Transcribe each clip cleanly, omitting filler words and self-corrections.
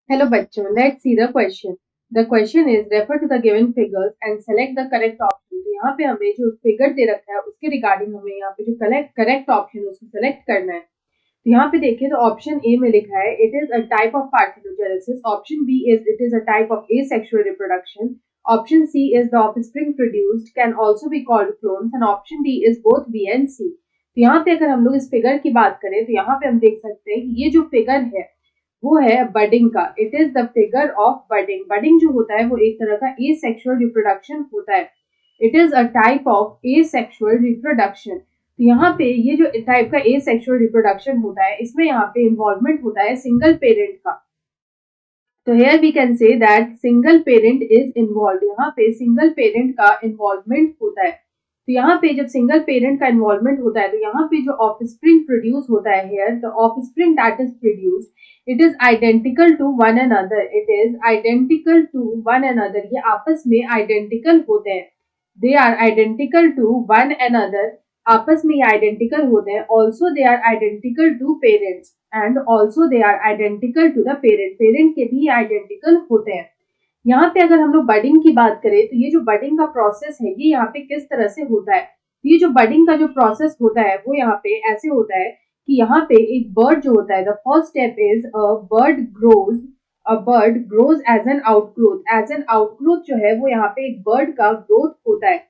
Hello बच्चों, let's see the question. The question is refer to the given figures and select the correct option. तो यहाँ पे हमें जो फिगर दे रखा है उसके रिगार्डिंग हमें यहाँ पे जो करेक्ट ऑप्शन है उसको सेलेक्ट करना है। तो यहाँ पे देखिए तो ऑप्शन ए में लिखा है it is a type of parthenogenesis, option B is it is a type of asexual reproduction, option C is the offspring produced can also be called clones and option D is both B and C. तो यहाँ पे अगर हम लोग इस figure की बात करें तो यहाँ पे हम देख सकते हैं कि ये जो फिगर है वो है बडिंग का। It is the figure of budding. Budding जो होता है वो एक तरह का एसेक्सुअल रिप्रोडक्शन होता है। It is a type of asexual reproduction. तो यहाँ पे ये जो टाइप का एसेक्सुअल रिप्रोडक्शन होता है इसमें यहाँ पे इन्वॉल्वमेंट होता है सिंगल पेरेंट का। तो here we can say that single parent is involve. यहाँ पे सिंगल पेरेंट का इन्वॉल्वमेंट होता है। तो यहाँ पे जब सिंगल पेरेंट का इन्वॉल्वमेंट होता है तो यहाँ पे जो ऑफस्प्रिंग प्रोड्यूस होता है here, the offspring that is produced it is identical to one another. It is identical to one another. ये आपस में आइडेंटिकल होते हैं। They are identical to one another. आपस में ये आइडेंटिकल होते हैं। Also they are identical to parents and also they are identical to the parent. Parent के भी आइडेंटिकल होते हैं। यहाँ पे अगर हम लोग बडिंग की बात करें तो ये जो बडिंग का प्रोसेस है ये यहाँ पे किस तरह से होता है। ये जो बडिंग का जो प्रोसेस होता है वो यहाँ पे ऐसे होता है कि यहाँ पे एक बर्ड जो होता है the first step is a bud grows as an outgrowth. As an outgrowth जो है वो यहाँ पे एक बर्ड का ग्रोथ होता है।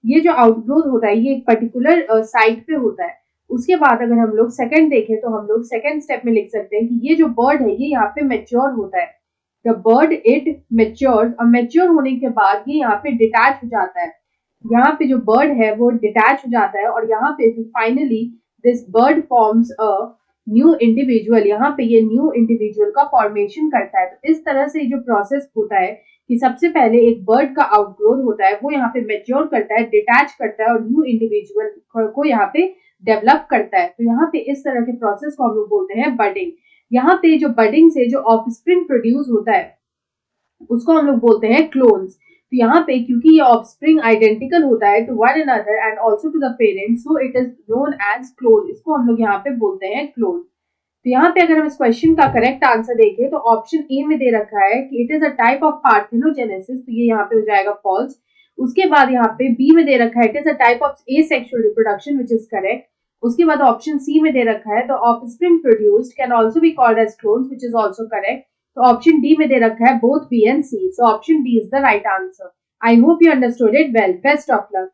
ये जो आउटग्रोथ होता है ये एक पर्टिकुलर साइट पे होता है। उसके बाद अगर हम लोग सेकंड देखें तो हम लोग सेकंड स्टेप में लिख सकते हैं कि ये जो बर्ड है ये यहाँ पे मेच्योर होता है। The bird it matures. और मेच्योर होने के बाद ये यहाँ पे डिटैच हो जाता है। यहाँ पे जो बर्ड है वो डिटैच हो जाता है और यहाँ पे finally this bird forms a new individual. यहाँ पे ये न्यू इंडिविजुअल का फॉर्मेशन करता है। तो इस तरह से जो प्रोसेस होता है कि सबसे पहले एक बर्ड का आउटग्रोथ होता है वो यहाँ पे मेच्योर करता है, डिटैच करता है और न्यू इंडिविजुअल को यहाँ पे डेवलप करता है। तो यहाँ पे इस तरह के प्रोसेस को हम लोग बोलते हैं बडिंग। यहाँ पे जो बडिंग से जो ऑफस्प्रिंग प्रोड्यूस होता है उसको हम लोग बोलते हैं क्लोन्स। तो यहाँ पे क्योंकि ये ऑफस्प्रिंग आइडेंटिकल होता है to one another and also to the parent so it is known as clone. इसको हम लोग यहाँ पे बोलते हैं क्लोन। तो यहाँ पे अगर हम इस क्वेश्चन का करेक्ट आंसर देखें तो ऑप्शन ए में दे रखा है कि it is a type of parthenogenesis. तो ये यहाँ पे हो जाएगा फॉल्स। उसके बाद यहाँ पे बी में दे रखा है it is a type of asexual reproduction which is correct. उसके बाद ऑप्शन सी में दे रखा है the offspring produced can also be called as clones which is also correct. तो ऑप्शन डी में दे रखा है both B and C. So option D is the right answer. I hope you understood it well. Best of luck.